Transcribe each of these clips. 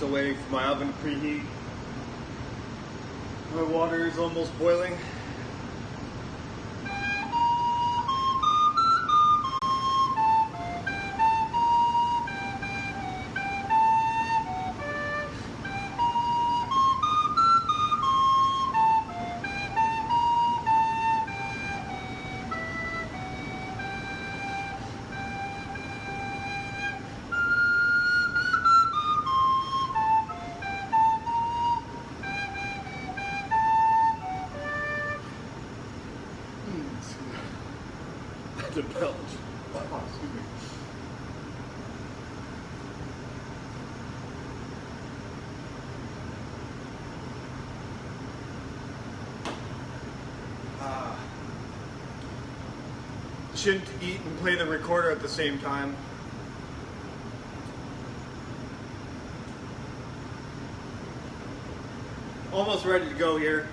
Still waiting for my oven to preheat. My water is almost boiling. To belch. Oh, excuse me. Shouldn't eat and play the recorder at the same time. Almost ready to go here.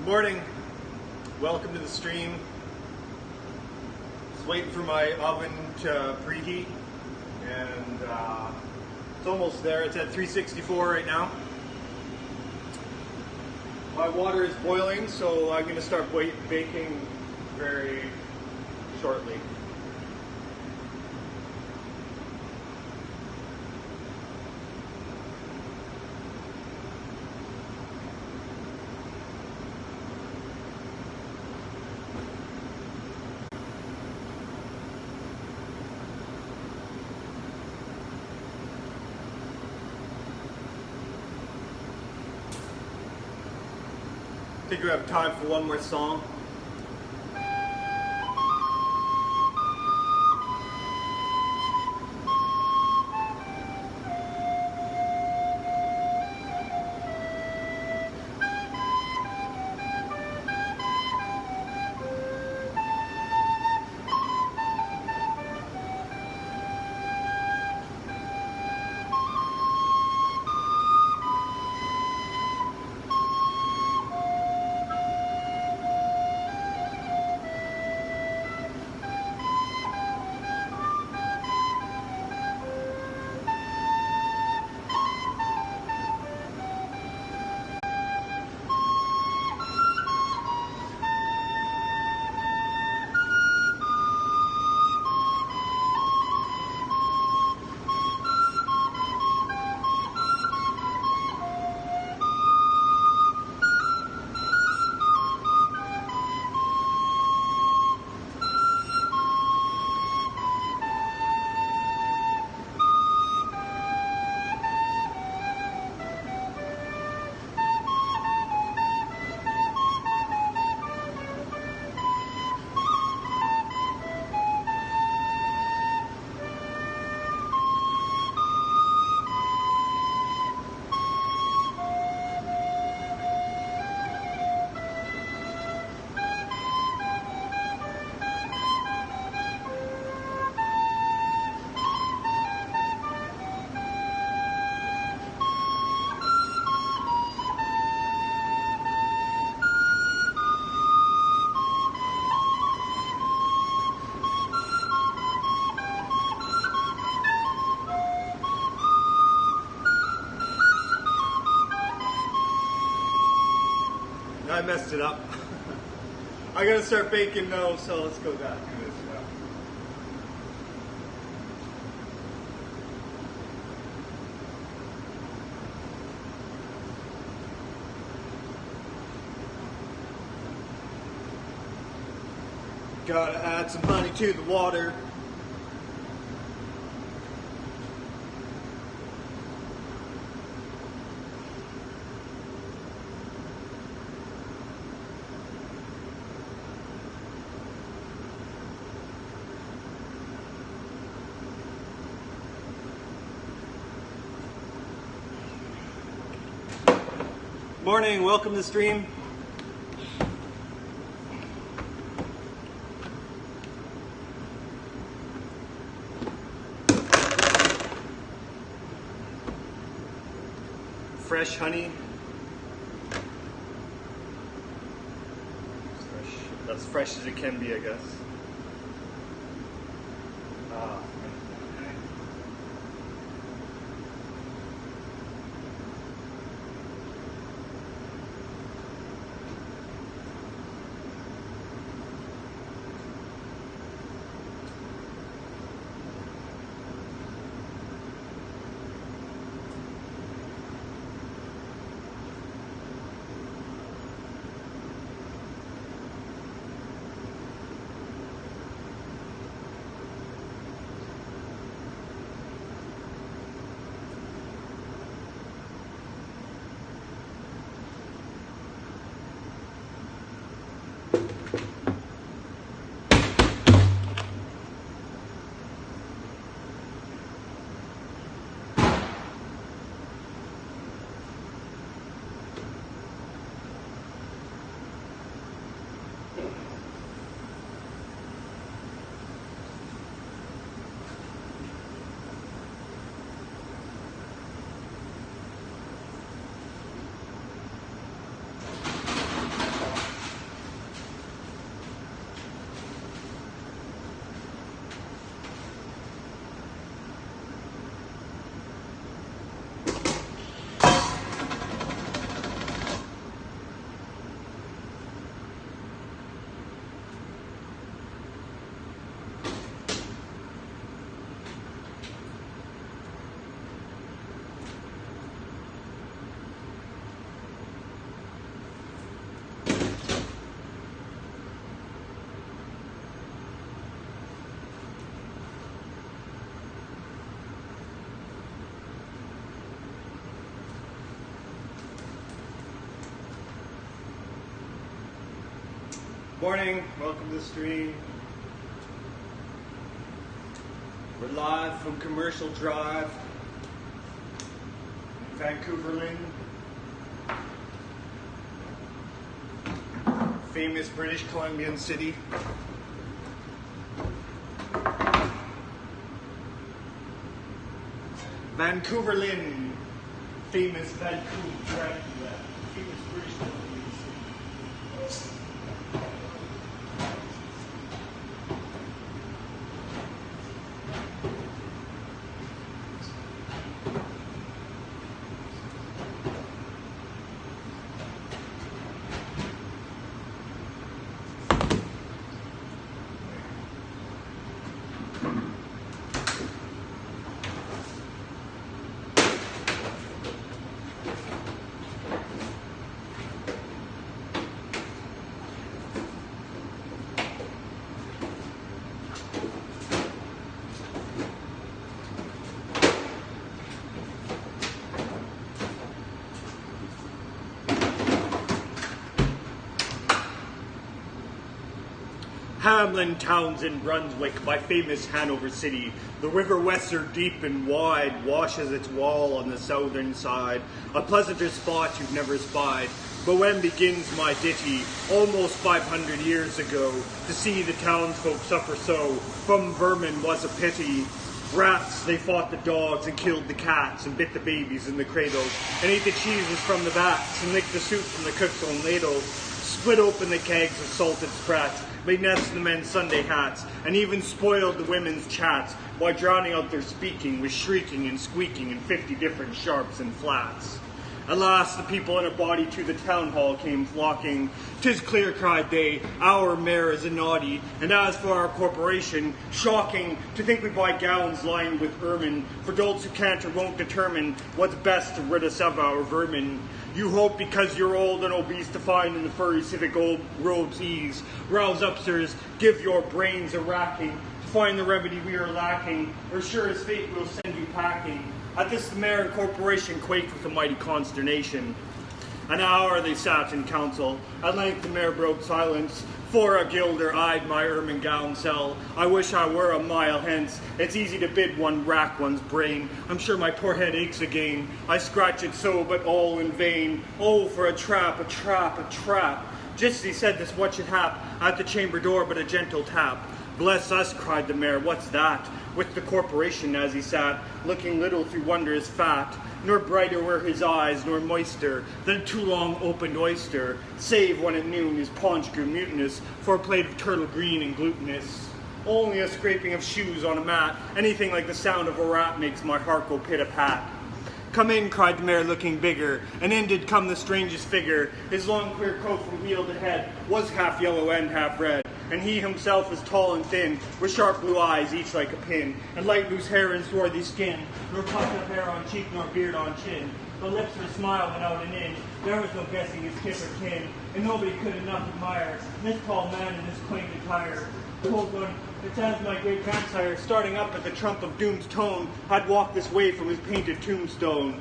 Morning, welcome to the stream. Just waiting for my oven to preheat, and it's almost there. It's at 364 right now. My water is boiling, so I'm going to start baking very shortly. I think we have time for one more song. I messed it up. I gotta start baking now, so let's go back to this. Gotta add some honey to the water. Morning, welcome to the stream. Fresh honey. Fresh. That's fresh as it can be, I guess. Morning, welcome to the stream. We're live from Commercial Drive, Vancouverland. Famous British Columbian city. Vancouverland, famous Vancouver, famous British Columbian city. Hamlin, Townsend, Brunswick, my famous Hanover city. The river Weser, deep and wide, washes its wall on the southern side. A pleasanter spot you've never spied. But when begins my ditty, almost 500 years ago, to see the townsfolk suffer so, from vermin was a pity. Rats, they fought the dogs and killed the cats and bit the babies in the cradles, and ate the cheeses from the vats and licked the soup from the cook's own ladles, split open the kegs of salted sprats, made nests in the men's Sunday hats, and even spoiled the women's chats while drowning out their speaking with shrieking and squeaking in 50 different sharps and flats. At last the people in a body to the town hall came flocking. "'Tis clear," cried they, "our mayor is a naughty, and as for our corporation, shocking to think we buy gowns lined with ermine for dolts who can't or won't determine what's best to rid us of our vermin. You hope because you're old and obese to find in the furry civic old robes ease. Rouse up, sirs, give your brains a racking to find the remedy we are lacking, or sure as fate will send you packing." At this the mayor and corporation quaked with a mighty consternation. An hour they sat in council. At length the mayor broke silence. "For a guilder I'd my ermine gown sell. I wish I were a mile hence. It's easy to bid one rack one's brain. I'm sure my poor head aches again. I scratch it so, but all in vain. Oh, for a trap, a trap, a trap." Just as he said this, what should hap? At the chamber door but a gentle tap. "Bless us," cried the mayor, "what's that?" With the corporation as he sat, looking little through wondrous fat, nor brighter were his eyes, nor moister than a too long opened oyster, save when at noon his paunch grew mutinous for a plate of turtle green and glutinous. Only a scraping of shoes on a mat, anything like the sound of a rat makes my heart go pit-a-pat. "Come in," cried the mayor, looking bigger, and in did come the strangest figure. His long queer coat from heel to head was half yellow and half red, and he himself was tall and thin, with sharp blue eyes, each like a pin, and light loose hair and swarthy skin, nor puffed up hair on cheek nor beard on chin. The lips were smile without an in, there was no guessing his kith or kin, and nobody could enough admire this tall man in this quaint attire. Quoth one, "It's as my great grandsire, starting up at the trump of doom's tone, had walked this way from his painted tombstone."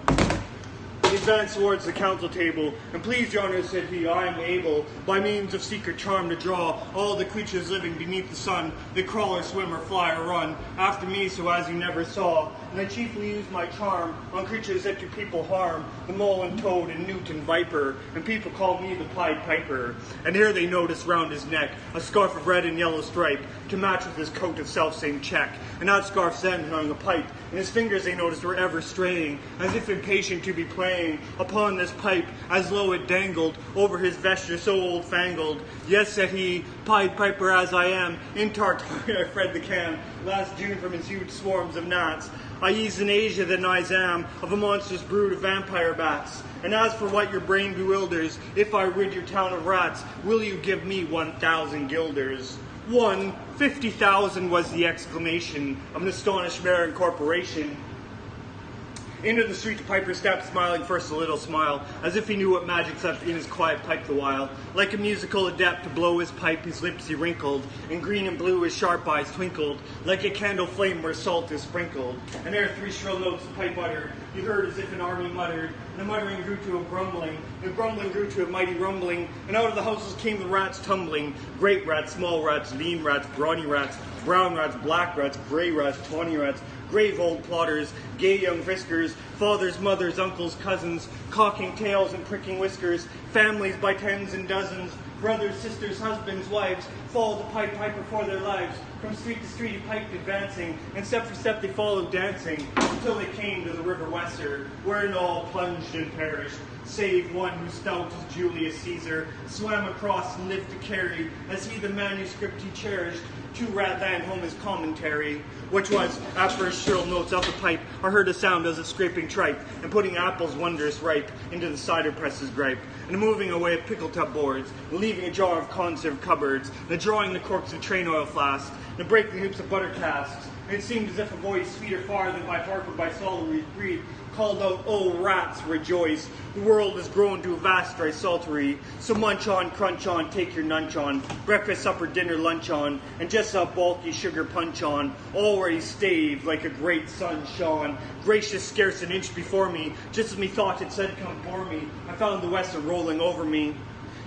He advanced towards the council table, and "Please, your honor," said he, "I am able, by means of secret charm, to draw all the creatures living beneath the sun, that crawl or swim or fly or run, after me so as you never saw. And I chiefly use my charm on creatures that do people harm, the mole and toad and newt and viper, and people call me the Pied Piper." And here they noticed round his neck a scarf of red and yellow stripe, to match with his coat of self-same check, and that scarf's then hung a pipe, and his fingers they noticed were ever straying, as if impatient to be playing upon this pipe, as low it dangled over his vesture so old-fangled. "Yes," said he, "Pied Piper as I am, in Tartary I fred the can, last June from his huge swarms of gnats. I ease in Asia than I am of a monstrous brood of vampire bats. And as for what your brain bewilders, if I rid your town of rats, will you give me 1,000 guilders? 50,000 was the exclamation of an astonished mayor and corporation. Into the street the piper stepped, smiling first a little smile, as if he knew what magic slept in his quiet pipe the while. Like a musical adept to blow his pipe, his lips he wrinkled, in green and blue his sharp eyes twinkled, like a candle flame where salt is sprinkled. And ere 3 shrill notes the pipe uttered, you heard as if an army muttered, and the muttering grew to a grumbling, and the grumbling grew to a mighty rumbling, and out of the houses came the rats tumbling, great rats, small rats, lean rats, brawny rats, brown rats, black rats, grey rats, tawny rats, grave old plotters, gay young friskers, fathers, mothers, uncles, cousins, cocking tails and pricking whiskers, families by tens and dozens, brothers, sisters, husbands, wives, followed the Pied Piper for their lives. From street to street he piped advancing, and step for step they followed dancing, until they came to the river Weser, wherein all plunged and perished, save one who stout as Julius Caesar, swam across and lived to carry, as he the manuscript he cherished, to Ratland home his commentary, which was, at first shrill notes of the pipe, are heard a sound as of scraping tripe, and putting apples wondrous ripe into the cider presses gripe, and moving away of pickle tub boards, and leaving a jar of conserve cupboards, and drawing the corks of train oil flasks, and breaking hoops of butter casks. And it seemed as if a voice, sweeter far than by harp or by solitary breed, called out, "Oh, rats, rejoice! The world has grown to a vast dry saltery. So munch on, crunch on, take your nunch on, breakfast, supper, dinner, lunch on, and just a bulky sugar punch on, already staved like a great sun shone. Gracious, scarce an inch before me, just as me thought it said come for me, I found the West rolling over me.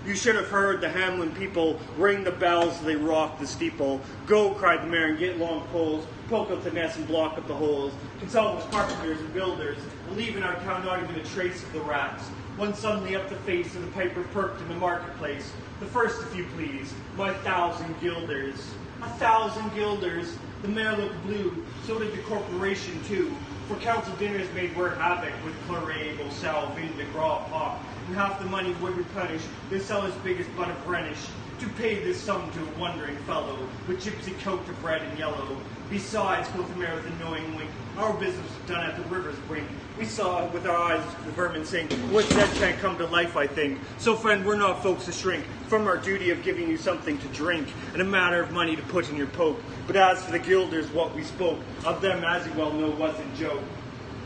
You should have heard the Hamlin people ring the bells as they rocked the steeple. Go," cried the mayor, "and get long poles, poke out the nests and block up the holes. Consult with carpenters and builders, and leave in our town not even a trace of the rats." When suddenly up the face of the piper perked in the marketplace. "The first, if you please, my 1,000 guilders. 1,000 guilders. The mayor looked blue, so did the corporation too. For council dinners made were havoc with claret, Bosal, vin de gras, pop, and half the money would replenish the cellar's biggest butt of Rhenish. to pay this sum to a wondering fellow, with gypsy coat of red and yellow. Besides, quoth the mayor with a knowing wink, our business was done at the river's brink. We saw with our eyes the vermin sink. What's that can't come to life, I think. So, friend, we're not folks to shrink from our duty of giving you something to drink, and a matter of money to put in your poke. But as for the guilders, what we spoke of them, as you well know, wasn't joke.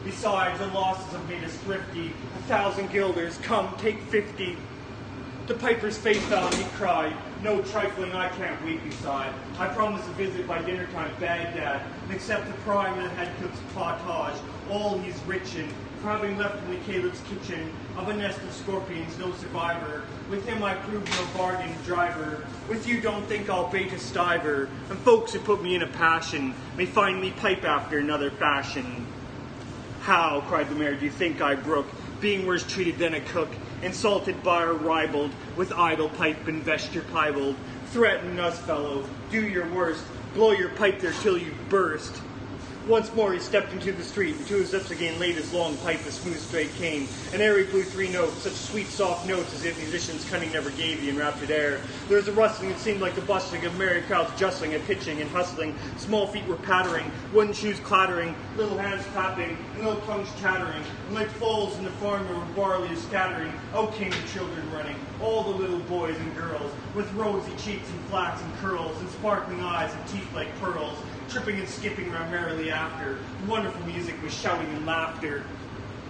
Besides, the losses have made us thrifty. 1,000 guilders, come, take 50. The piper's face found, he cried, no trifling, I can't wait beside. I promise a visit by dinner time, Baghdad, and accept the prime of the head cook's potage, all he's rich in. For having left in the Caleb's kitchen, of a nest of scorpions, no survivor. With him I proved no bargain driver. With you don't think I'll bait a stiver. And folks who put me in a passion may find me pipe after another fashion. How, cried the mayor, do you think I brook, being worse treated than a cook, insulted by or ribald, with idle pipe and vesture piebald? Threaten us, fellow, do your worst, blow your pipe there till you burst. Once more he stepped into the street, and to his lips again laid his long pipe, a smooth straight cane. And ere he blew 3 notes, such sweet soft notes as if musicians cunning never gave the enraptured air. There was a rustling, it seemed like the bustling of merry crowds justling and pitching and hustling. Small feet were pattering, wooden shoes clattering, little hands clapping, and little tongues chattering. And like foals in the farmyard barley scattering, out came the children running, all the little boys and girls, with rosy cheeks and flaxen curls, and sparkling eyes and teeth like pearls, tripping and skipping round merrily after. Wonderful music was shouting and laughter.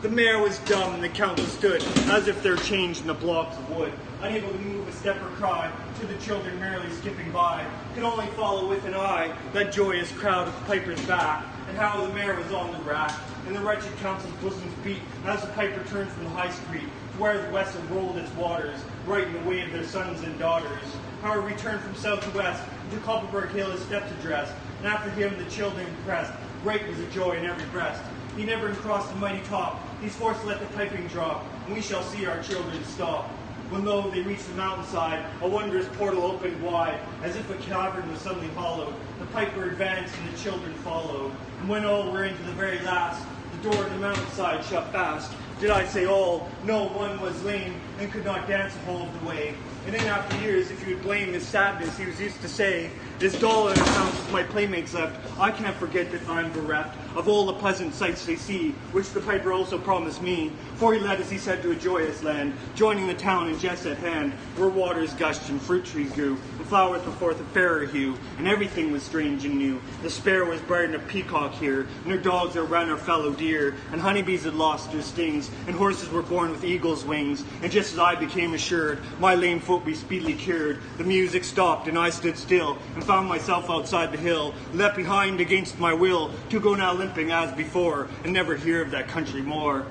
The mayor was dumb and the council stood, as if they're changed into blocks of wood, unable to move a step or cry, to the children merrily skipping by, could only follow with an eye that joyous crowd of pipers back, and how the mayor was on the rack, and the wretched council's bosoms beat, as the piper turned from the high street, to where the west had rolled its waters, right in the way of their sons and daughters. How he returned from south to west, to Copperberg Hill his steps addressed, and after him the children pressed. Great was the joy in every breast. He never crossed the mighty top. He's forced to let the piping drop, and we shall see our children stop. When lo, they reached the mountainside, a wondrous portal opened wide, as if a cavern was suddenly hollowed. The piper advanced, and the children followed. And when all were into the very last, the door of the mountainside shut fast. Did I say all? No, one was lame, and could not dance a whole of the way. And in after years, if you would blame his sadness, he was used to say, it is dull in a house with my playmates left. I can't forget that I'm bereft of all the pleasant sights they see, which the piper also promised me. For he led, as he said, to a joyous land, joining the town and just at hand, where waters gushed and fruit trees grew, and flowers put forth a fairer hue, and everything was strange and new. The sparrow was bred in a peacock here, and her dogs are ran our fellow deer, and honeybees had lost their stings, and horses were born with eagle's wings. And just as I became assured, my lame foot be speedily cured, the music stopped, and I stood still, and found myself outside the hill, left behind against my will, to go now limping as before, and never hear of that country more.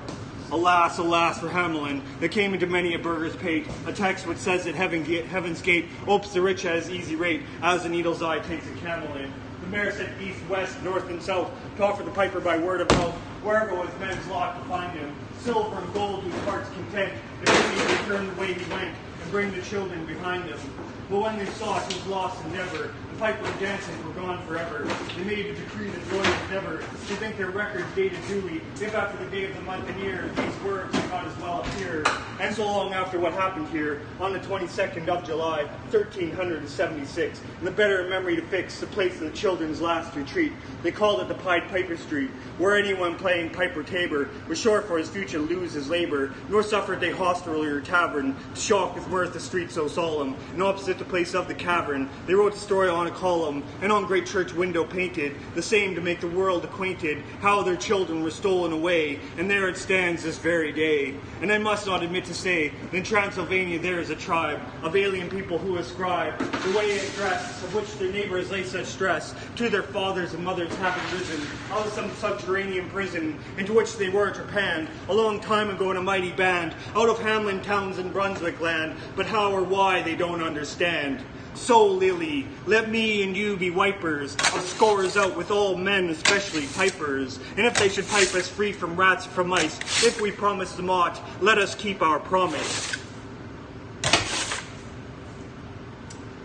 Alas, alas for Hamelin, that came into many a burgher's pate, a text which says that heaven's gate opes the rich at his easy rate, as the needle's eye takes a camel in. The mayor said east, west, north, and south, to offer the piper by word of mouth, wherever was men's lot to find him, silver and gold to his heart's content, if he would return the way he went, and bring the children behind him. But when they saw it, he was lost and never. The piper and dancing were gone forever. They made a decree that joy was never. They think their records dated duly, if after the day of the month and year, these words did not as well appear. And so long after what happened here, on the 22nd of July, 1376, in the better memory to fix the place of the children's last retreat, they called it the Pied Piper Street, where anyone playing piper tabor was sure for his future lose his labor, nor suffered they hostelry or tavern to shock with mirth the street so solemn. And opposite the place of the cavern, they wrote a story on a column, and on great church window painted, the same to make the world acquainted, how their children were stolen away, and there it stands this very day. And I must not admit to say, that in Transylvania there is a tribe of alien people who ascribe the way and dress of which their neighbors lay such stress, to their fathers and mothers having risen out of some subterranean prison, into which they were trepanned a long time ago in a mighty band, out of Hamlin towns and Brunswick land, but how or why they don't understand. So, Lily, let me and you be wipers of scores out with all men, especially pipers. And if they should pipe us free from rats, from mice, if we promise them aught, let us keep our promise.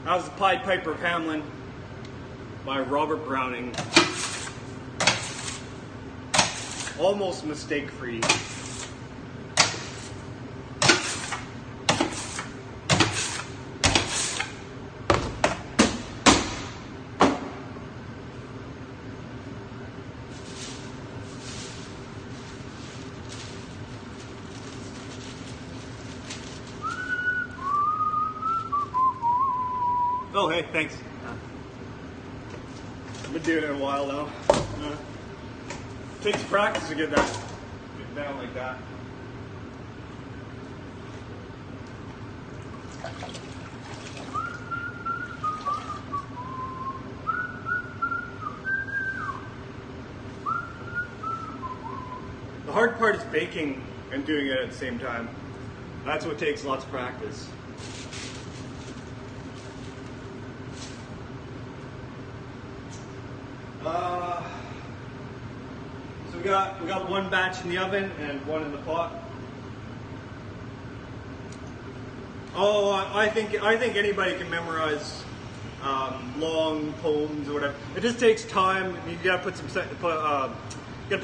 That was the Pied Piper of Hamelin by Robert Browning. Almost mistake-free. Oh, hey, thanks. I've been doing it a while now. Takes practice to get down like that. The hard part is baking and doing it at the same time. That's what takes lots of practice. So we got one batch in the oven and one in the pot. Oh, I think anybody can memorize long poems or whatever. It just takes time. You gotta put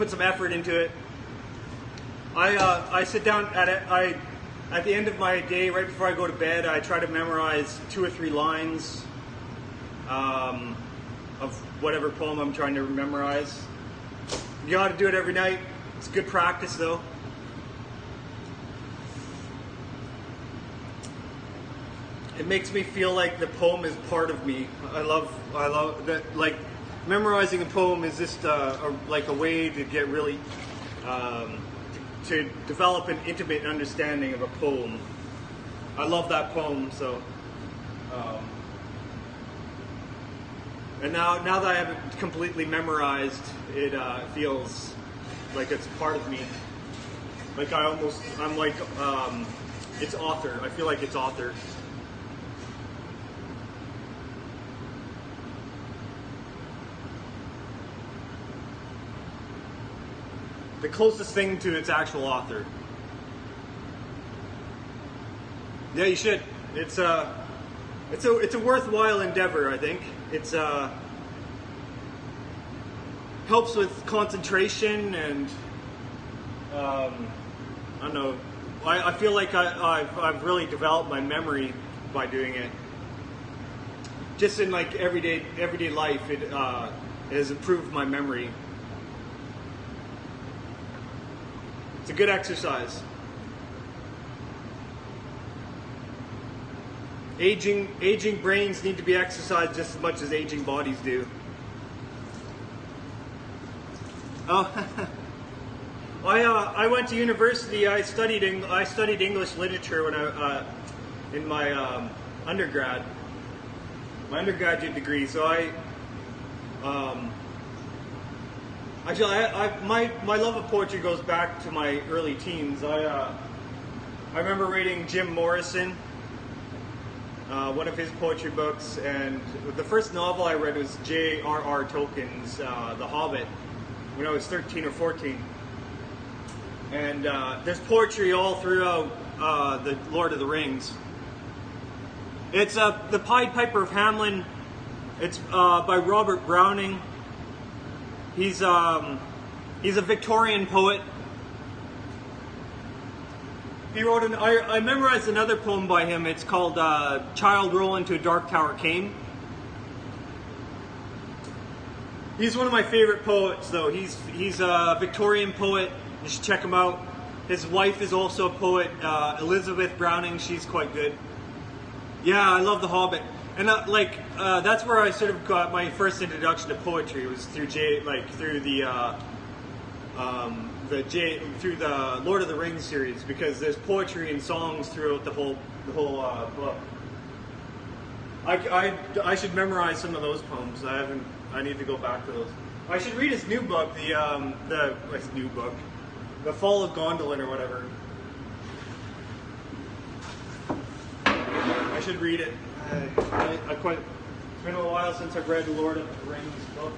some effort into it. I sit down at it. At the end of my day, right before I go to bed, I try to memorize 2 or 3 lines of whatever poem I'm trying to memorize. You got to do it every night. It's good practice, though. It makes me feel like the poem is part of me. I love that. Like memorizing a poem is just like a way to get really to develop an intimate understanding of a poem. I love that poem, so. And now that I have it completely memorized, it feels like it's part of me. Like I'm like its author. I feel like its author. The closest thing to its actual author. Yeah, you should. It's a worthwhile endeavor, I think. It's helps with concentration and I don't know. I feel like I've really developed my memory by doing it. Just in like everyday life, it has improved my memory. It's a good exercise. Aging brains need to be exercised just as much as aging bodies do. Oh, I went to university. I studied English literature when in my undergrad, my undergraduate degree. So my love of poetry goes back to my early teens. I remember reading Jim Morrison. One of his poetry books, and the first novel I read was J.R.R. Tolkien's The Hobbit when I was 13 or 14. And there's poetry all throughout the Lord of the Rings. It's the Pied Piper of Hamelin. It's by Robert Browning. He's a Victorian poet. He wrote I memorized another poem by him. It's called Child Roll into a Dark Tower Came. He's one of my favorite poets, though. He's a Victorian poet. You should check him out. His wife is also a poet, Elizabeth Browning. She's quite good. Yeah, I love The Hobbit. And that's where I sort of got my first introduction to poetry. It was through through the Lord of the Rings series, because there's poetry and songs throughout the whole book. I should memorize some of those poems. I need to go back to those. I should read his new book, The Fall of Gondolin or whatever. I should read it. It's been a while since I've read the Lord of the Rings book.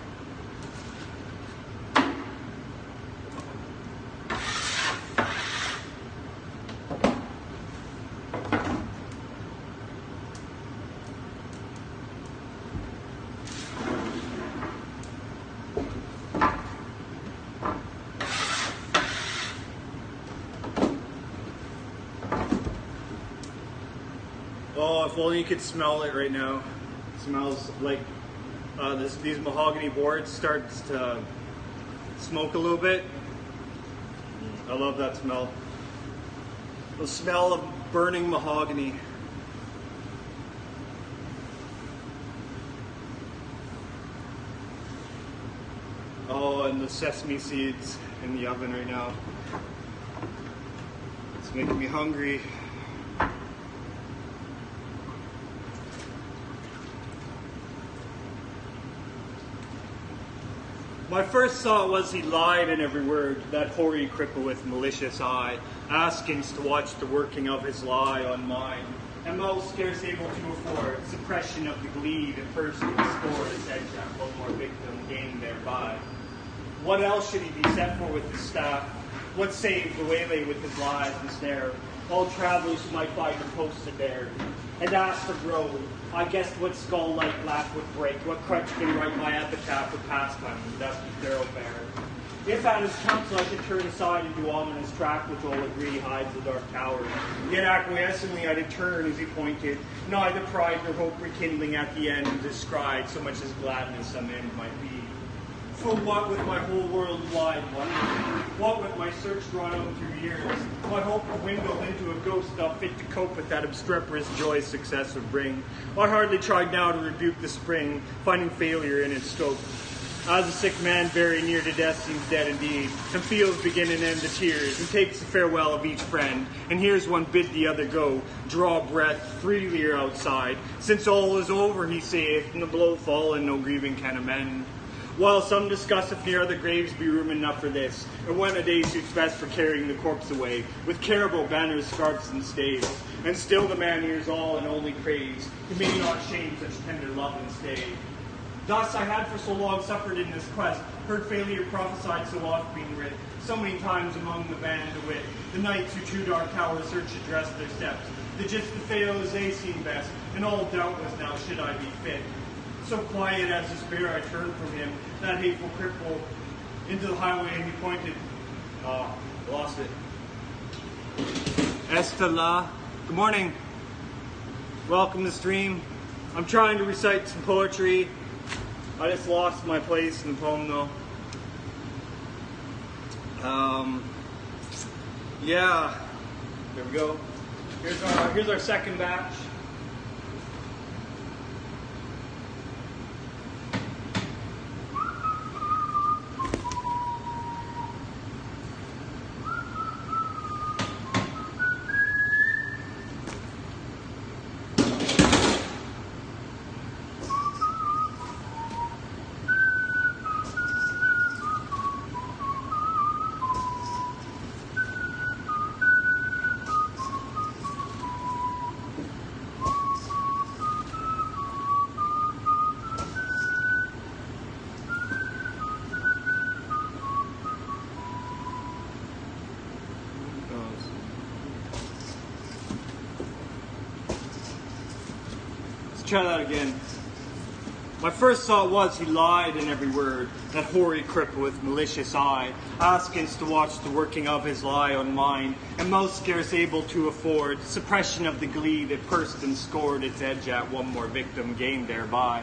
Oh, if only you could smell it right now. It smells like these mahogany boards starts to smoke a little bit. I love that smell. The smell of burning mahogany. and the sesame seeds in the oven right now. It's making me hungry. My first thought was he lied in every word, that hoary cripple with malicious eye, askings to watch the working of his lie on mine, and most scarce able to afford suppression of the glee that first would score his edge at one more victim gained thereby. What else should he be set for with his staff? What saved the waylay with his lies and snare? All travelers who might find him posted there, and asked for grove. I guessed what skull-like laugh would break, what crutch can write my epitaph with pastime in the dusty thoroughfare. If at his counsel I should turn aside and do ominous track which all agree hides the dark tower, yet acquiescently I did turn as he pointed, neither pride nor hope rekindling at the end descried, so much as gladness some end might be. For what with my whole world wide wonder, what with my search drawn out through years, my hope dwindled into a ghost not fit to cope with that obstreperous joy success would bring. I hardly tried now to rebuke the spring, finding failure in its scope. As a sick man very near to death seems dead indeed, and feels begin and end the tears, and takes the farewell of each friend, and hears one bid the other go, draw breath freely outside, since all is over, he saith, and the blow fallen no grieving can amend. While some discuss if near other graves be room enough for this, or when a day suits best for carrying the corpse away, with caribou banners, scarfs, and staves, and still the man hears all and only craves, he may not shame such tender love and stay. Thus I had for so long suffered in this quest, heard failure prophesied so oft being writ, so many times among the band to wit, the knights who to dark towers search address their steps, the just to fail as they seem best, and all doubt was now should I be fit. So quiet as despair I turned from him, that hateful cripple, into the highway, and he pointed. Lost it. Estela. Good morning. Welcome to stream. I'm trying to recite some poetry. I just lost my place in the poem though. Yeah. There we go. Here's our second batch. Try that again. My first thought was he lied in every word, that hoary cripple with malicious eye, askance to watch the working of his lie on mine, and most scarce able to afford suppression of the glee that pursed and scored its edge at one more victim gained thereby.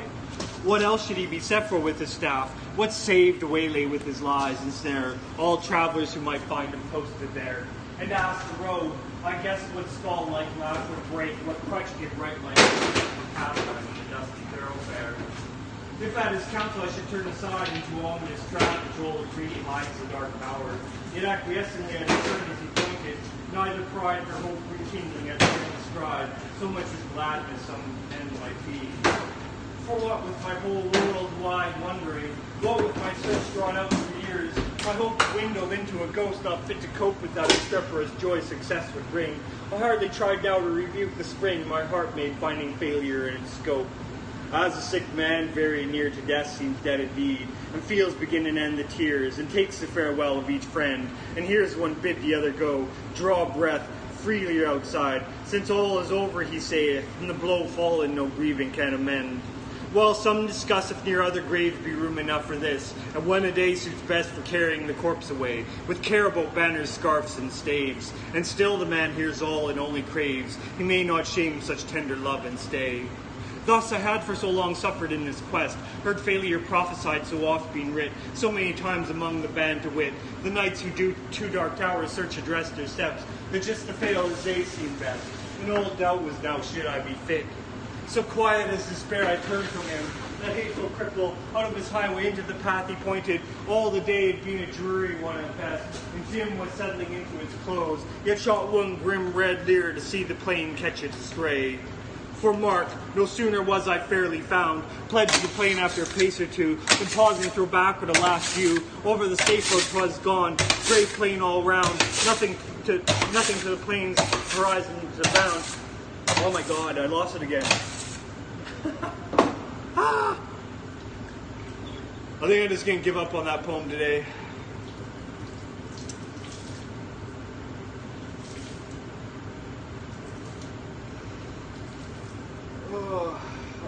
What else should he be set for with his staff? What saved the waylay with his lies and snare, all travelers who might find him posted there? And ask the road, I guess what skull-like laugh would break, what crutch give right like pastime in the dusty thoroughfare. If at his counsel I should turn aside into ominous track which all agree hides the dark tower, yet acquiescently I discerned as he pointed, neither pride nor hope rekindling at the stride, so much as gladness some end might be. For what with my whole world wide wondering, what with my search drawn out for years, my hope dwindled into a ghost not fit to cope with that obstreperous joy success would bring. I hardly tried now to rebuke the spring my heart made finding failure in its scope. As a sick man very near to death seems dead indeed, and feels begin and end the tears, and takes the farewell of each friend, and hears one bid the other go, draw breath freely outside, since all is over, he saith, and the blow fallen no grieving can amend. While some discuss if near other graves be room enough for this, and when a day suits best for carrying the corpse away, with caribou banners, scarfs, and staves, and still the man hears all and only craves, he may not shame such tender love and stay. Thus I had for so long suffered in this quest, heard failure prophesied so oft being writ, so many times among the band to wit, the knights who do to dark towers search address their steps, that just to fail as they seem best, and all doubt was now should I be fit. So quiet as despair, I turned from him, that hateful cripple, out of his highway into the path he pointed. All the day had been a dreary one at best, and Jim was settling into its close, yet shot one grim red leer to see the plane catch its stray. For mark, no sooner was I fairly found, pledged the plane after a pace or two, then pausing to throw backward a last view. Over the safe road 'twas gone, grey plain all round, nothing to the plain's horizon to bound. Oh my God, I lost it again. I think I'm just gonna give up on that poem today.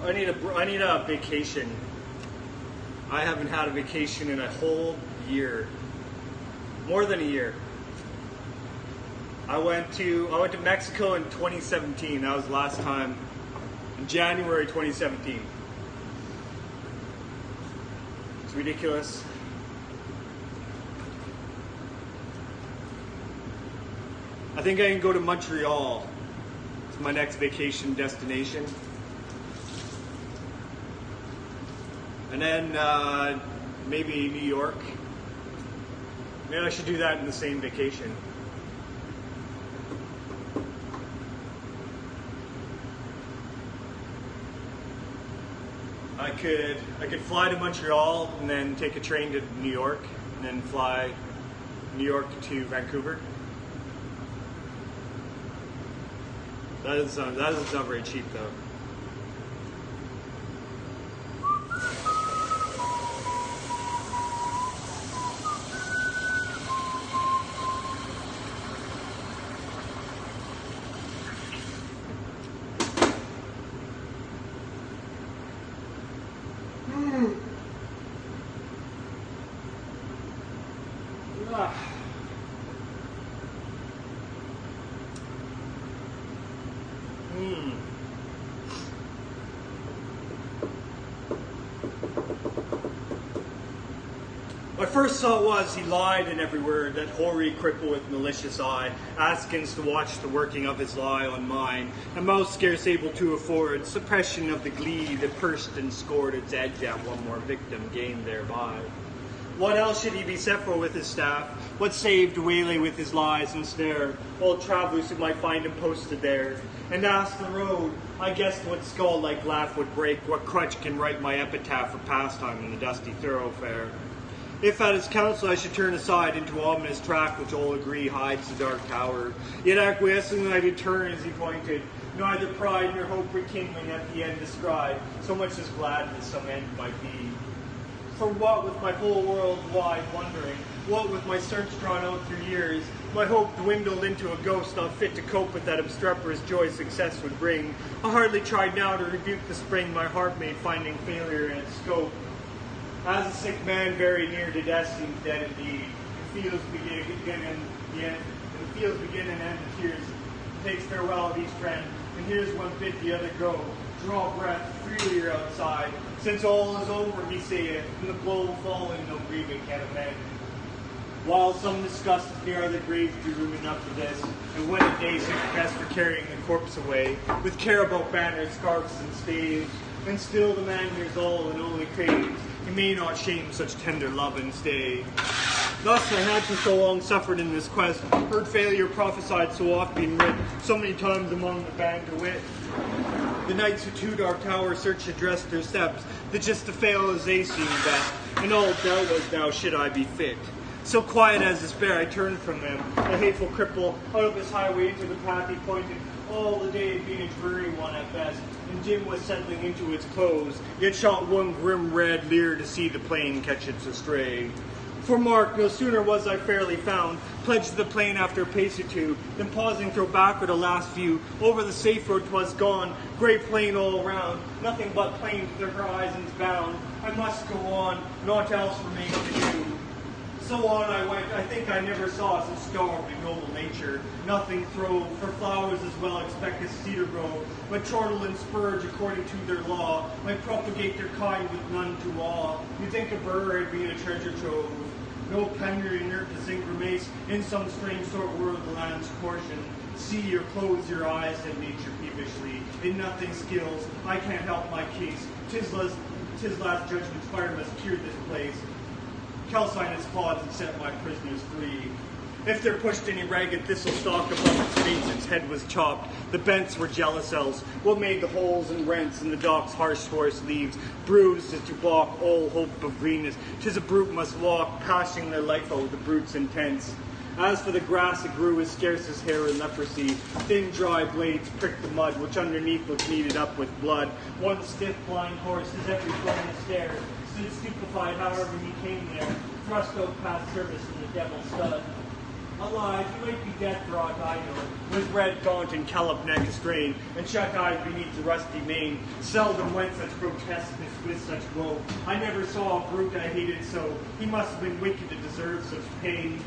I need a vacation. I haven't had a vacation in a whole year. More than a year. I went to Mexico in 2017. That was the last time. In January 2017. It's ridiculous. I think I can go to Montreal. It's my next vacation destination. And then maybe New York. Maybe I should do that in the same vacation. I could fly to Montreal and then take a train to New York and then fly New York to Vancouver. That is not very cheap though. My first thought was he lied in every word, that hoary cripple with malicious eye, askance to watch the working of his lie on mine, a mouth scarce able to afford suppression of the glee that pursed and scored its edge at one more victim gained thereby. What else should he be set for with his staff? What save to waylay with his lies and snare all travellers who might find him posted there? And ask the road, I guessed what skull-like laugh would break, what crutch can write my epitaph for pastime in the dusty thoroughfare. If at his counsel I should turn aside into ominous track which all agree hides the dark tower, yet acquiescing I did turn as he pointed, neither pride nor hope rekindling at the end descried, so much as gladness some end might be. For what with my whole world wide wondering, what with my search drawn out through years, my hope dwindled into a ghost not fit to cope with that obstreperous joy success would bring. I hardly tried now to rebuke the spring my heart made finding failure in its scope. As a sick man very near to death seems dead indeed, and feels begin and end the tears, and takes farewell of each friend, and hears one bid the other go, draw breath, freely outside, since all is over, he saith, and the blow falling no grieving can amend. While some disgust near the grave do room enough for this, and when a day seems best for carrying the corpse away, with care about banners, scarfs, and staves, and still the man hears all and only craves, he may not shame such tender love and stay. Thus I had for so long suffered in this quest, heard failure prophesied so oft being writ, so many times among the band to wit. The knights who to dark tower search addressed their steps, that just to fail as they seemed best, and all doubt was now should I be fit. So quiet as despair I turned from them, the hateful cripple, out of his highway into the path he pointed, all the day had been a dreary one at best, and Jim was settling into its close, yet shot one grim red leer to see the plane catch its astray. For mark, no sooner was I fairly found, pledged the plane after a pace or two, then pausing throw backward a last view, over the safe road 'twas gone, grey plain all round, nothing but plain to the horizons bound. I must go on, naught else remained to do. So on I went, I think I never saw such storm ignoble nature. Nothing throve, for flowers as well expect as cedar grow, but chortle and spurge according to their law, might propagate their kind with none to awe. You'd think a bird had been a treasure trove. no pender inert to sing grimace, in some strange sort were the land's portion. See or close your eyes, said nature peevishly, in nothing skills, I can't help my case, tis last judgment's fire must cure this place, calcine its pods and set my prisoners free. If there pushed any ragged thistle stalk above its face, its head was chopped. The bents were jealous elves. What made the holes and rents in the dock's harsh coarse leaves, bruised as to balk all hope of greenness? 'Tis a brute must walk, passing their life out, the brute's intense. As for the grass, it grew as scarce as hair in leprosy. Thin, dry blades pricked the mud, which underneath was kneaded up with blood. One stiff, blind horse, his every foot in a stare, stood stupefied however he came there, thrust out past service in the devil's stud. Alive, he might be dead for aught I know, with red gaunt and callop neck astrain, and shut eyes beneath the rusty mane. Seldom went such grotesqueness with such woe. I never saw a brute I hated so. He must have been wicked to deserve such pain.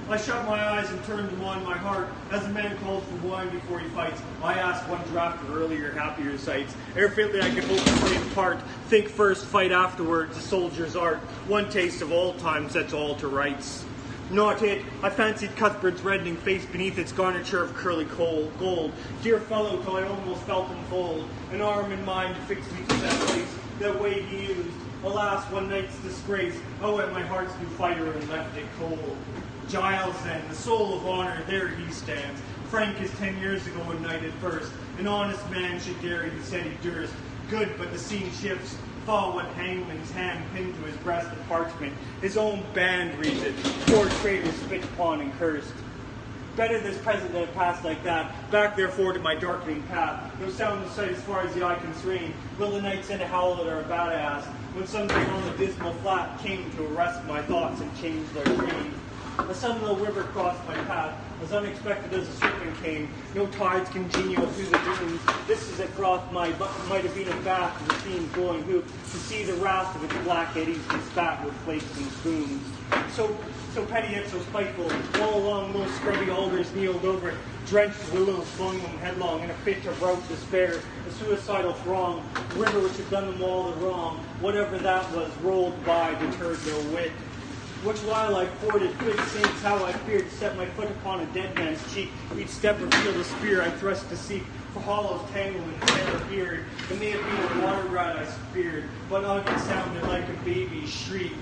I shut my eyes and turned them on my heart, as a man calls for wine before he fights. I asked one draught for earlier, happier sights. Ere fitly I could hope to play a part. Think first, fight afterwards, a soldier's art. One taste of all time sets all to rights. Not it. I fancied Cuthbert's reddening face beneath its garniture of curly gold. Dear fellow, till I almost felt him fold. An arm and mind fixed me to that place, that way he used. Alas, one night's disgrace. Oh, at my heart's new fighter and left it cold. Giles, then, the soul of honor, there he stands. Frank as 10 years ago a knight at first. An honest man should dare, he said he durst. Good, but the scene shifts. Fall what hangman's hand pinned to his breast of parchment. His own band reads it. Poor traitor spit upon and cursed. Better this present than a past like that. Back therefore to my darkening path. No sound of sight as far as the eye can strain. Will the night send a howlet or a bat, I asked, when something on the dismal flat came to arrest my thoughts and change their train. A sudden little river crossed my path, as unexpected as a serpent came. No tides congenial through the dunes. This is a froth might have been a bath of the fiend's glowing hoop, to see the wrath of its black eddies and spat with flakes and spoons. So petty yet so spiteful, all along those scrubby alders kneeled over it, drenched willows flung them headlong in a fit of rout despair, a suicidal throng, the river which had done them all the wrong, whatever that was, rolled by, deterred no whit. Which while I forded, good saints, how I feared to set my foot upon a dead man's cheek. Each step revealed a spear I thrust to seek, for hollows tangled and terror appeared. It may have been a water rat I speared, but it sounded like a baby's shriek.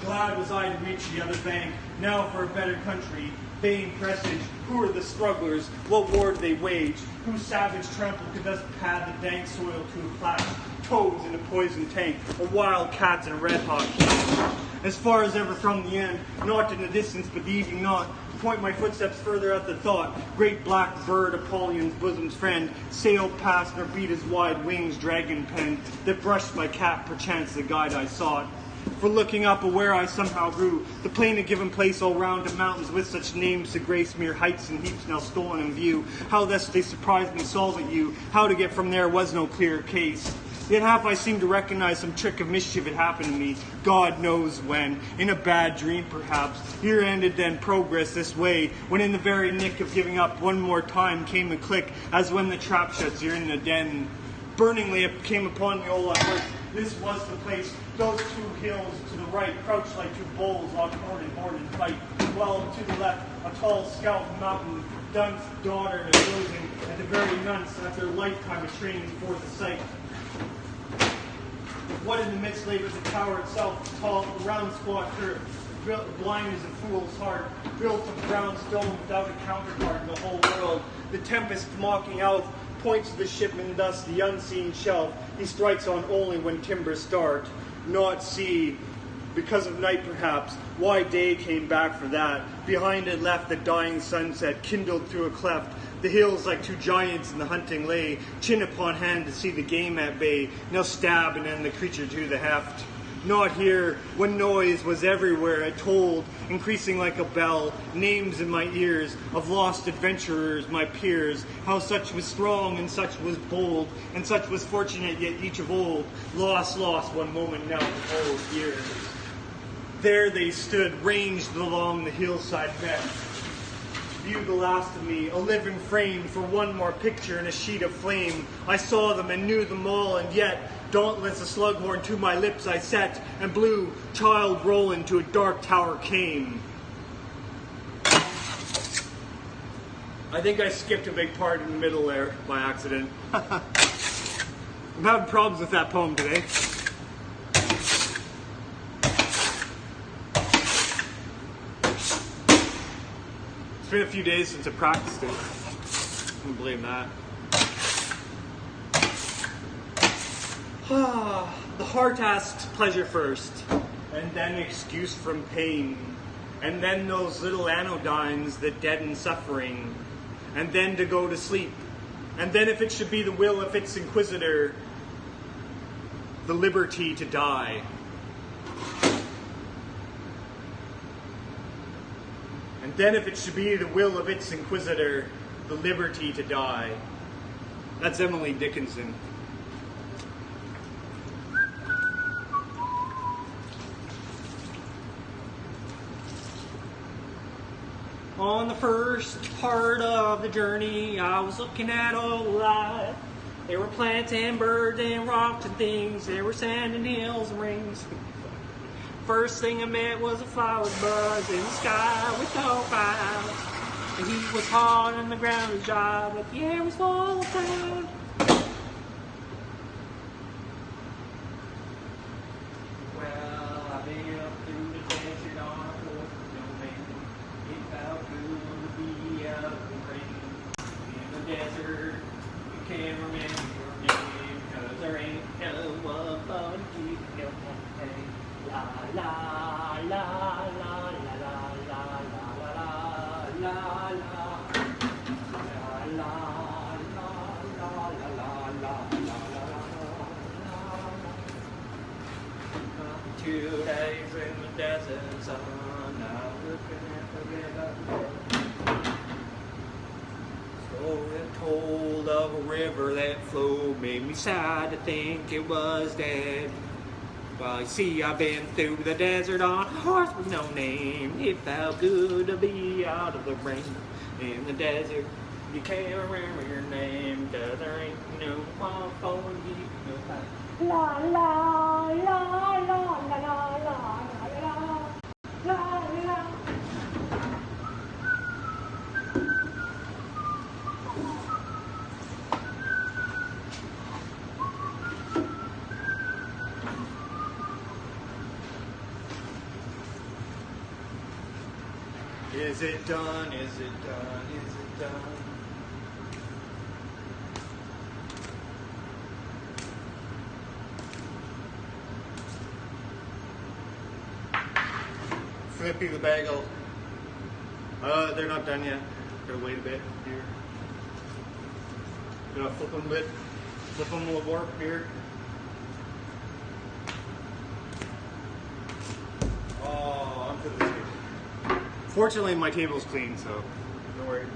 Glad was I to reach the other bank, now for a better country. Vain presage, who are the strugglers? What war do they wage? Whose savage trample could thus pad the dank soil to a plash? Toads in a poison tank, or wild cats in a red-hot heat. As far as ever from the end, not in the distance, but the evening not, point my footsteps further at the thought, great black bird, Apollyon's bosom's friend, sailed past nor beat his wide wings dragon-penned, that brushed my cap, perchance the guide I sought. For looking up, aware I somehow grew, the plain had given place all round to mountains with such names to grace mere heights and heaps now stolen in view. How thus they surprised me solvent you, how to get from there was no clear case. Yet half I seemed to recognize some trick of mischief had happened to me, God knows when, in a bad dream perhaps. Here ended then progress this way, when in the very nick of giving up one more time came a click, as when the trap shuts, you're in the den. Burningly it came upon me all at once. This was the place, those two hills to the right, crouched like two bulls on horn and fight, while to the left, a tall scout mountain, Dun's daughter and dozing at the very nunce after a lifetime of training for the sight. What in the midst lay was the tower itself, tall, round squat turf, blind as a fool's heart, built of brown stone without a counterpart in the whole world. The tempest mocking out points to the shipman thus, the unseen shelf he strikes on only when timbers start. Not sea, because of night perhaps, why day came back for that. Behind it left the dying sunset, kindled through a cleft. The hills like two giants in the hunting lay, chin upon hand to see the game at bay, now stab and end the creature to the heft. Not here, when noise was everywhere, it told, increasing like a bell, names in my ears, of lost adventurers, my peers, how such was strong and such was bold, and such was fortunate yet each of old, lost one moment now behold years. There they stood, ranged along the hillside bed. view the last of me, a living frame for one more picture in a sheet of flame. I saw them and knew them all, and yet, dauntless a slughorn to my lips I set, and blue, child Roland to a dark tower came. I think I skipped a big part in the middle there by accident. I'm having problems with that poem today. It's been a few days since I practiced it. I don't blame that. The heart asks pleasure first, and then excuse from pain, and then those little anodynes that deaden suffering, and then to go to sleep, and then if it should be the will of its inquisitor, the liberty to die. And then if it should be the will of its inquisitor, the liberty to die. That's Emily Dickinson. On the first part of the journey, I was looking at all life. There were plants and birds and rocks and things. There were sand and hills and rings. First thing I met was a flower buzz in the sky with no clouds. The heat was hot and the ground was dry, but the air was full of cloud. Well, I've been up through the desert on a horse with no man. It felt good to be out in the rain. In the desert, you can't remember your name, 'cause there ain't no one fun to keep your name. La la la la la la la la la la la. 2 days in the desert sun, now looking at the river. So it told of a river that flowed, made me sad to think it was dead. Well, you see, I've been through the desert on a horse with no name. It felt good to be out of the rain. In the desert, you can't remember your name, 'cause there ain't no one for you. La la la la la la la la la la. Is it done? Is it done? Is it done? Flippy the bagel. They're not done yet. Gotta wait a bit here. Gonna flip them a bit. Flip them a little more here. Oh, onto the table. Fortunately, my table's clean, so don't worry.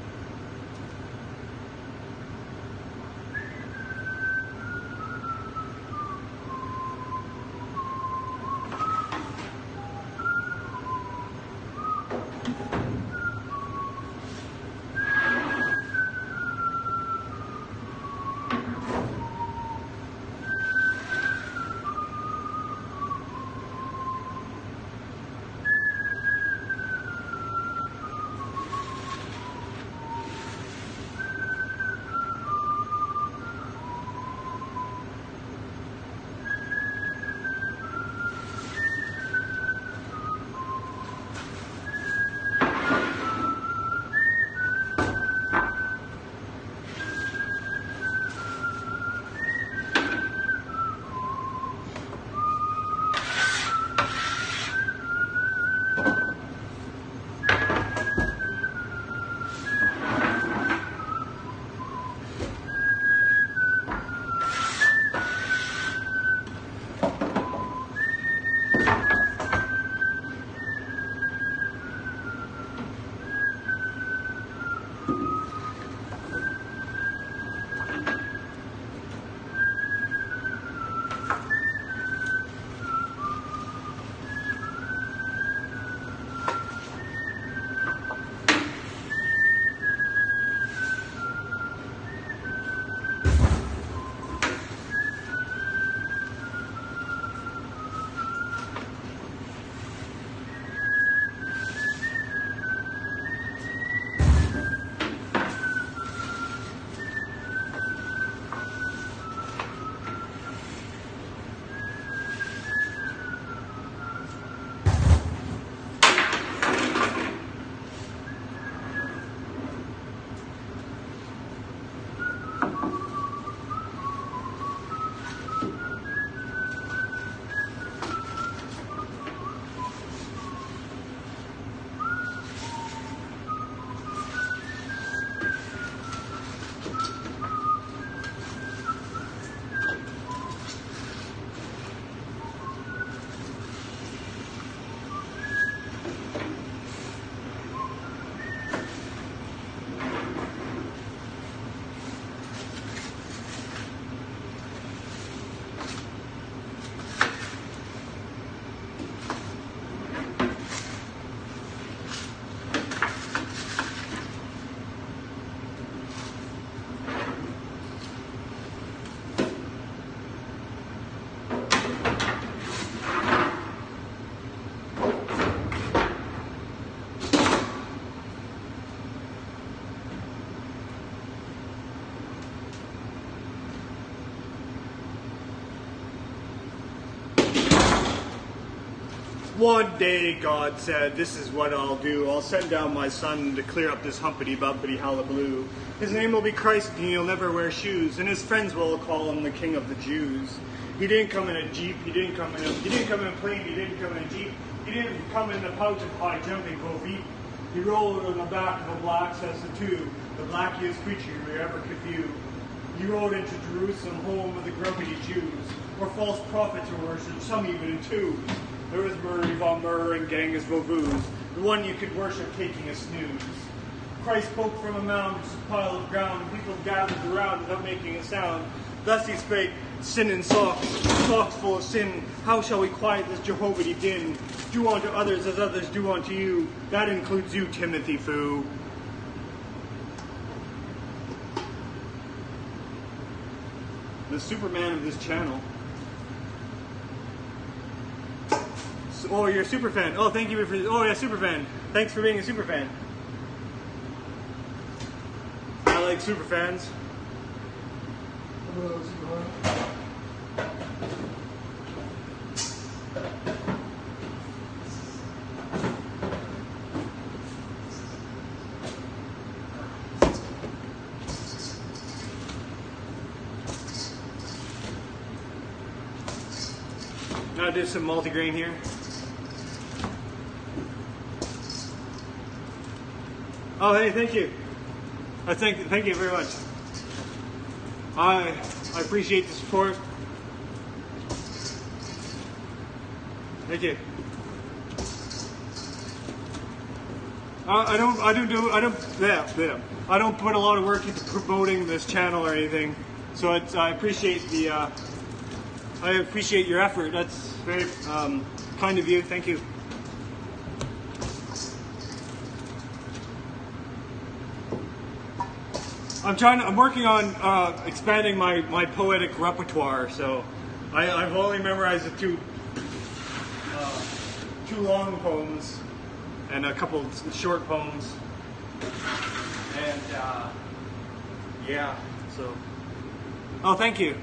One day God said, this is what I'll do. I'll send down my son to clear up this humpity-bumpity hullabaloo. His name will be Christ and he'll never wear shoes. And his friends will call him the King of the Jews. He didn't come in a Jeep, he didn't come in a plane, he didn't come in a Jeep. He didn't come in a pouch of high jumping go beep. He rode on the back of a black Cessna 2, the blackiest creature you ever could view. He rode into Jerusalem, home of the grumpy Jews, where false prophets were worshipped, some even in twos. There was Murray von Murr and Genghis Vauvouz, the one you could worship taking a snooze. Christ spoke from a mound, just a pile of ground, and people gathered around without making a sound. Thus he spake, sin in socks, socks full of sin. How shall we quiet this Jehovah din? Do unto others as others do unto you. That includes you, Timothy Foo. The Superman of this channel. Oh, you're a super fan. Oh, thank you for. Oh, yeah, super fan. Thanks for being a super fan. I like super fans. Now do some multigrain here. Oh, hey, thank you. Thank you very much. I appreciate the support. Thank you. I don't put a lot of work into promoting this channel or anything, so I appreciate your effort. That's very kind of you. Thank you. I'm working on expanding my poetic repertoire, so I've only memorized the two long poems and a couple of short poems, and yeah, so. Oh, thank you.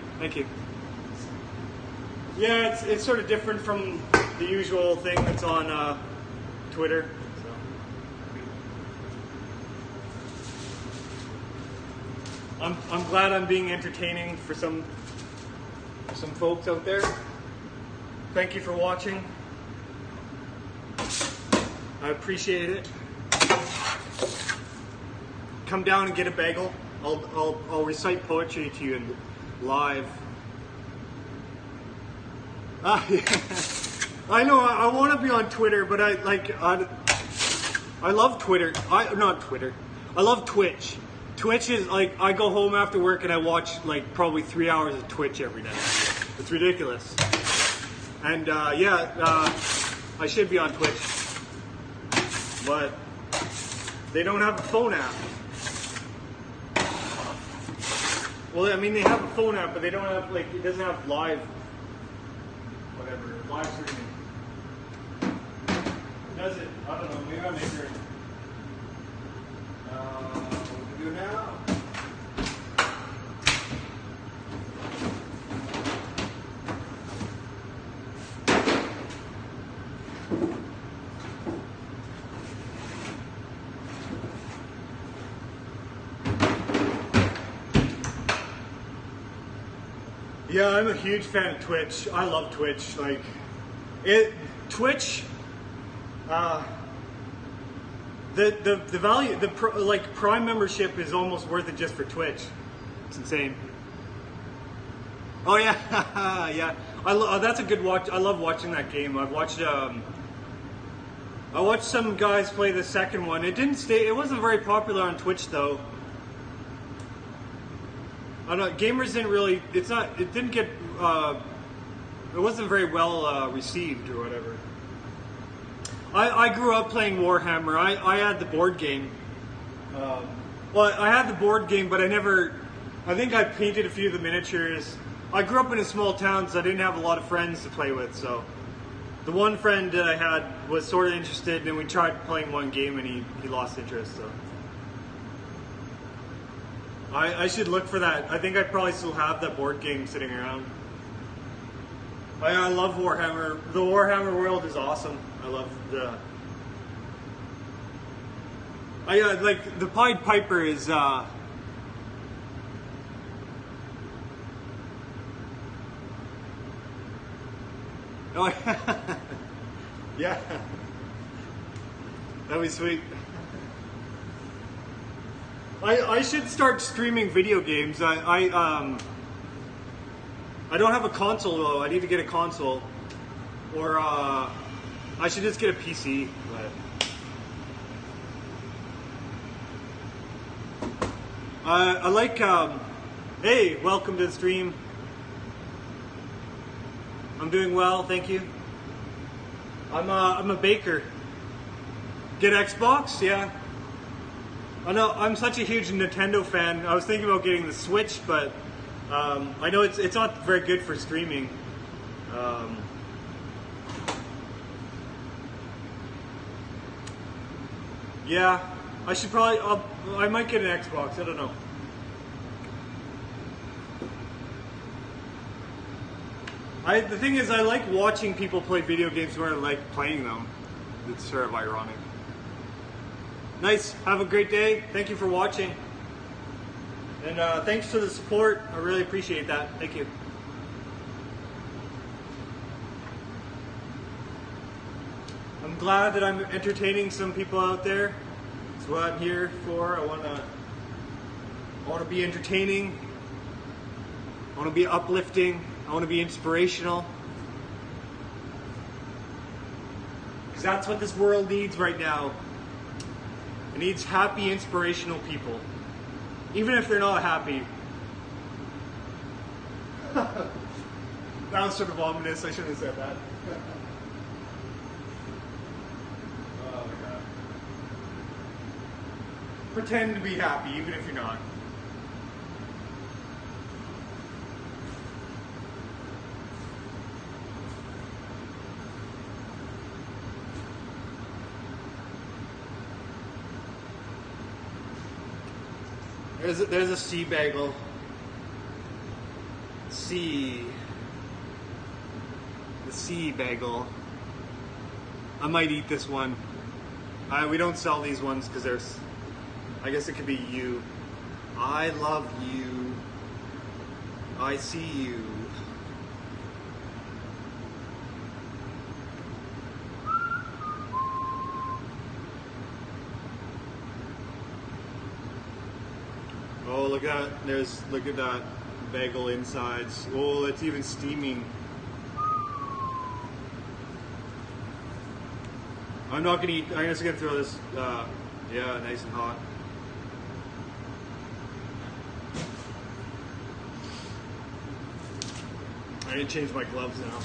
Yeah, it's sort of different from the usual thing that's on Twitter. I'm glad I'm being entertaining for some folks out there. Thank you for watching. I appreciate it. Come down and get a bagel. I'll recite poetry to you live. Yeah. I know I want to be on Twitter, but I love Twitter. I love Twitch. Twitch is like, I go home after work and I watch like probably 3 hours of Twitch every day. It's ridiculous. And I should be on Twitch, but they don't have a phone app. Well, I mean, they have a phone app, but they don't have, like, it doesn't have live streaming. Does it? I don't know. Maybe I'll make her. What do we do now? Yeah, I'm a huge fan of Twitch. I love Twitch. Twitch, the value, Prime membership is almost worth it just for Twitch. It's insane. Oh yeah, yeah. That's a good watch. I love watching that game. I watched some guys play the second one. It wasn't very popular on Twitch though. I don't know, gamers didn't really, it didn't get, it wasn't very well received or whatever. I grew up playing Warhammer. I had the board game. Well, I had the board game, but I think I painted a few of the miniatures. I grew up in a small town, so I didn't have a lot of friends to play with, so. The one friend that I had was sort of interested, and we tried playing one game, and he lost interest, so. I should look for that. I think I probably still have that board game sitting around. I love Warhammer. The Warhammer world is awesome. I love the. I like the Pied Piper is. Oh, yeah, that'd be sweet. I should start streaming video games. I don't have a console though. I need to get a console, or I should just get a PC. But I like. Hey, welcome to the stream. I'm doing well, thank you. I'm a baker. Get Xbox? Yeah. I know. I'm such a huge Nintendo fan. I was thinking about getting the Switch, but. I know it's not very good for streaming. Yeah, I should probably. I might get an Xbox. I don't know. The thing is, I like watching people play video games more than I like playing them. It's sort of ironic. Nice. Have a great day. Thank you for watching. And thanks for the support. I really appreciate that. Thank you. I'm glad that I'm entertaining some people out there. That's what I'm here for. I want to be entertaining. I want to be uplifting. I want to be inspirational. Because that's what this world needs right now. It needs happy, inspirational people. Even if they're not happy. That was sort of ominous. I shouldn't have said that. Oh my god. Pretend to be happy, even if you're not. There's a sea bagel. The sea bagel. I might eat this one. We don't sell these ones because there's. I guess it could be you. I love you. I see you. Oh, look at that bagel insides. Oh, it's even steaming. I'm not gonna eat. I'm just gonna throw this. Yeah, nice and hot. I need to change my gloves now.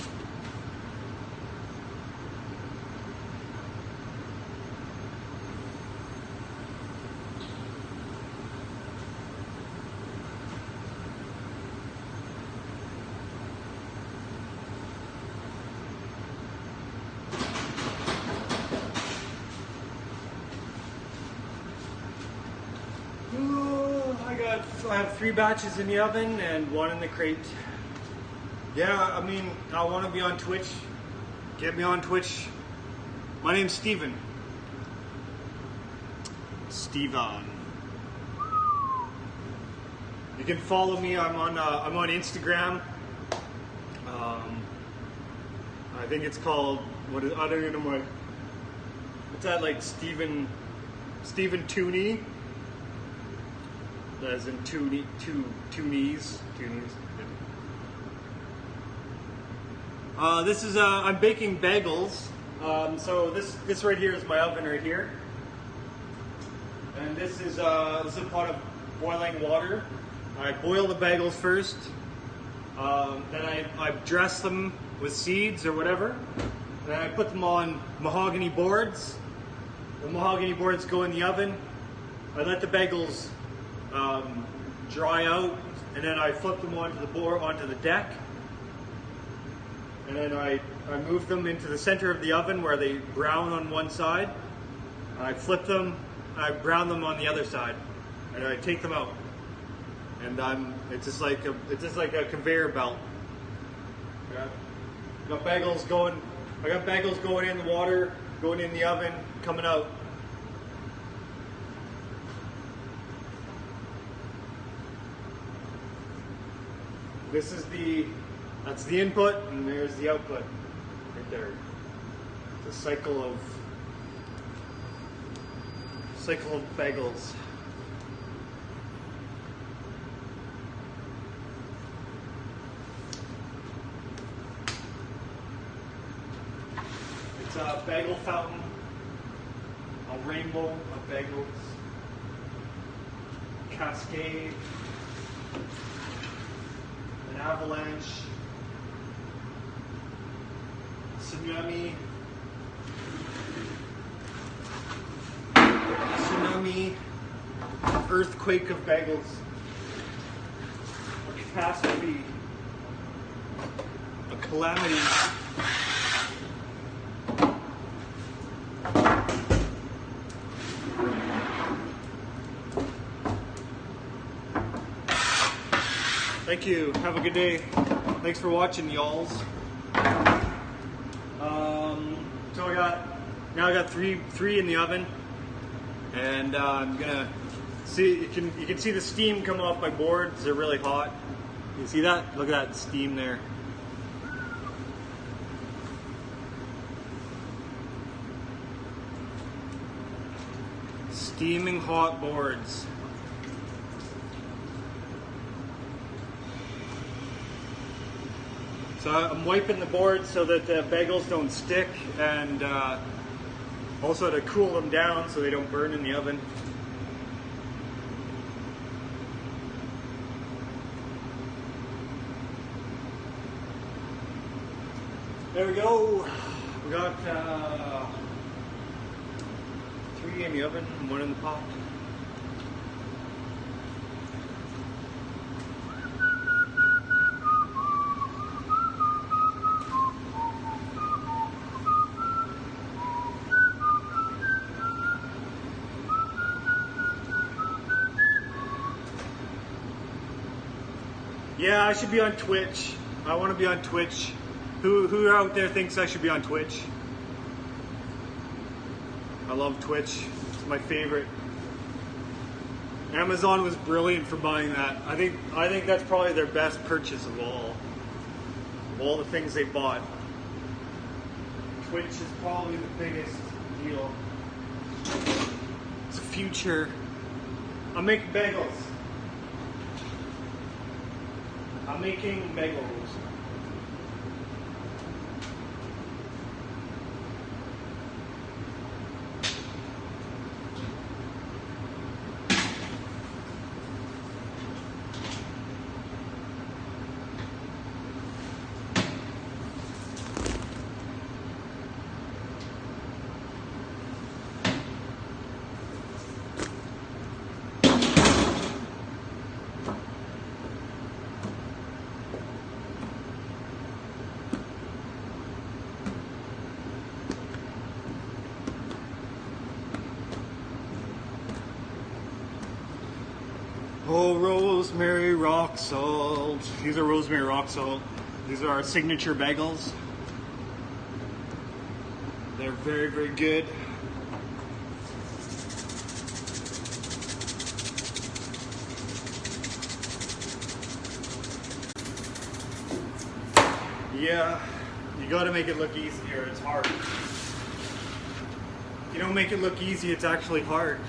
I have 3 batches in the oven and 1 in the crate. Yeah, I mean, I want to be on Twitch. Get me on Twitch. My name's Steven. Steven. You can follow me. I'm on Instagram. I think it's called I don't even know my. What's that, like Steven Tooney? As in two knees. This is I'm baking bagels. So this right here is my oven right here, and this is a pot of boiling water. I boil the bagels first. Then I dress them with seeds or whatever. Then I put them on mahogany boards. The mahogany boards go in the oven. I let the bagels dry out, and then I flip them onto the deck, and then I move them into the center of the oven where they brown on one side. I flip them, I brown them on the other side, and I take them out. And it's just like a conveyor belt. Yeah. Got bagels going. I got bagels going in the water, going in the oven, coming out. That's the input, and there's the output, right there. It's a cycle of bagels. It's a bagel fountain, a rainbow of bagels, cascade, an avalanche, tsunami, earthquake of bagels, a catastrophe, a calamity. Thank you. Have a good day. Thanks for watching, y'alls. So I got three in the oven, and I'm gonna see. You can see the steam come off my boards. They're really hot. You see that? Look at that steam there. Steaming hot boards. So I'm wiping the board so that the bagels don't stick, and also to cool them down so they don't burn in the oven. There we go. We got 3 in the oven and 1 in the pot. Yeah, I should be on Twitch. I want to be on Twitch. Who out there thinks I should be on Twitch? I love Twitch. It's my favorite. Amazon was brilliant for buying that. I think that's probably their best purchase of all the things they bought. Twitch is probably the biggest deal. It's the future. I'm making bagels. I'm making bagels. Oh, rosemary rock salt. These are rosemary rock salt. These are our signature bagels. They're very, very good. Yeah, you gotta make it look easier. It's hard. If you don't make it look easy, it's actually hard.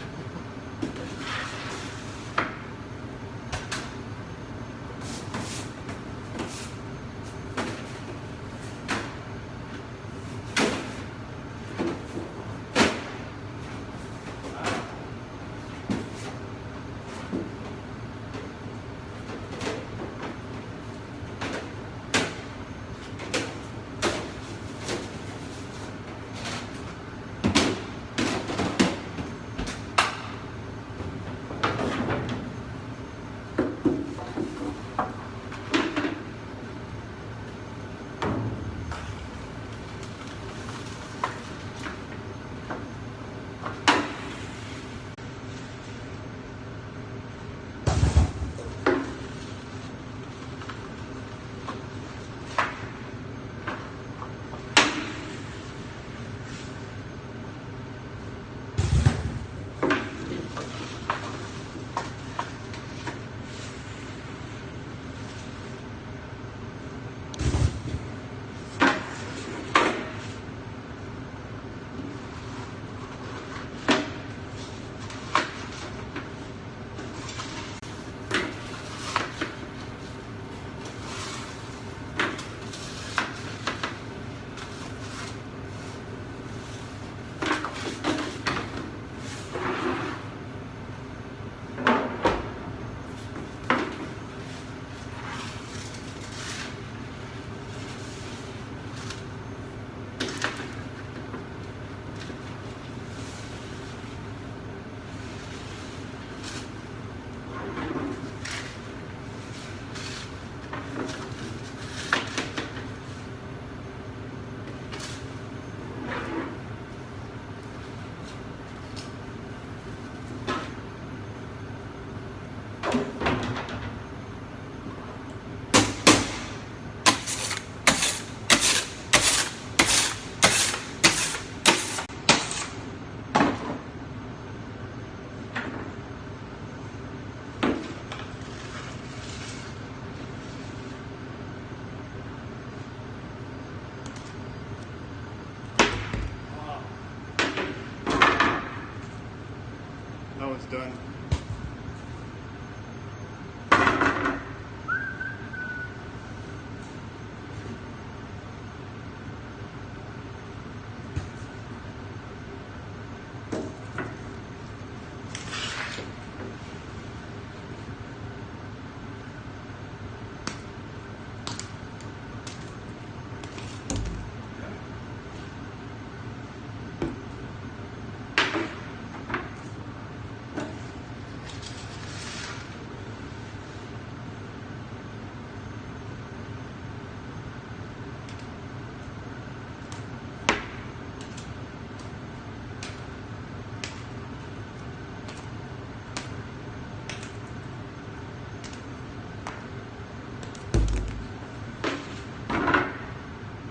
That one's done.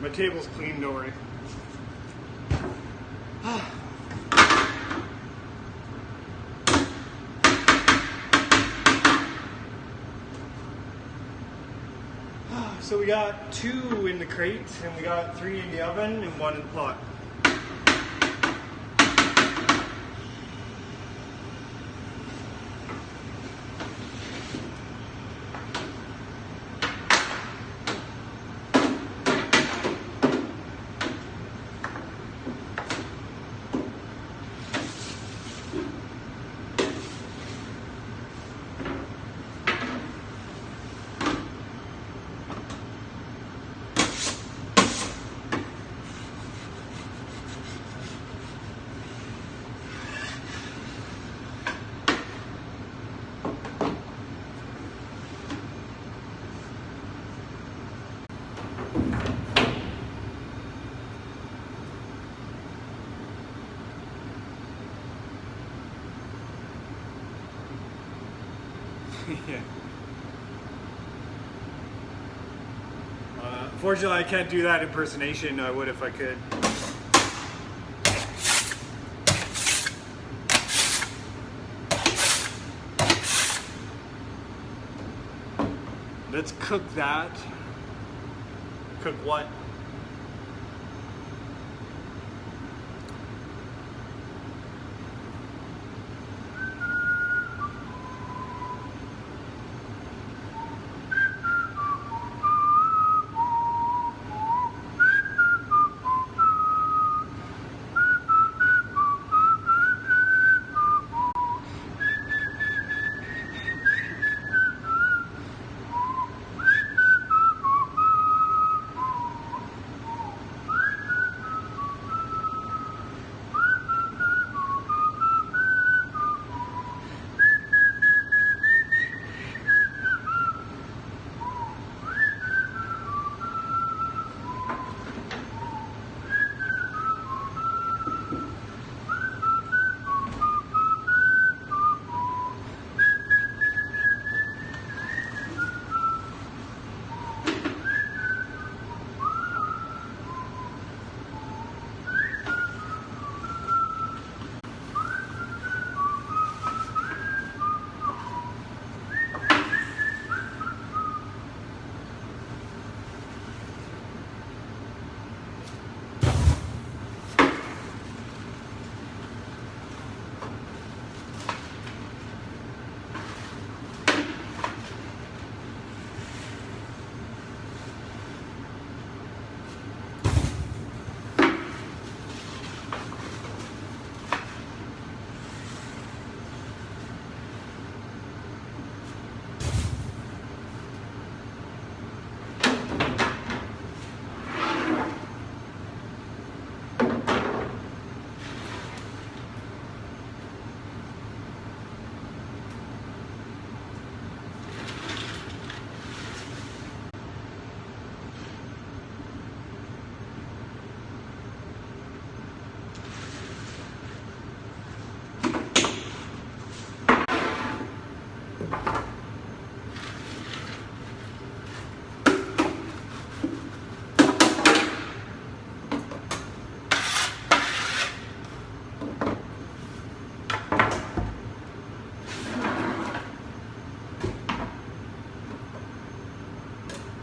My table's clean, don't worry. So we got 2 in the crate, and we got 3 in the oven, and 1 in the pot. Yeah. Unfortunately, I can't do that impersonation. I would if I could. Let's cook that. Cook what?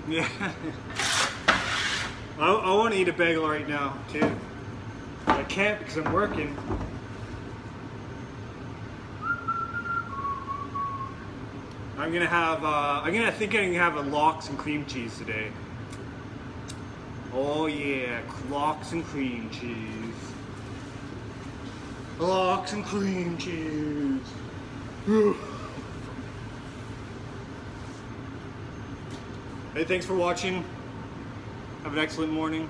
Yeah. I want to eat a bagel right now too. I can't because I'm working. I think I'm gonna have a lox and cream cheese today. Oh yeah, lox and cream cheese. Lox and cream cheese. Hey, thanks for watching. Have an excellent morning.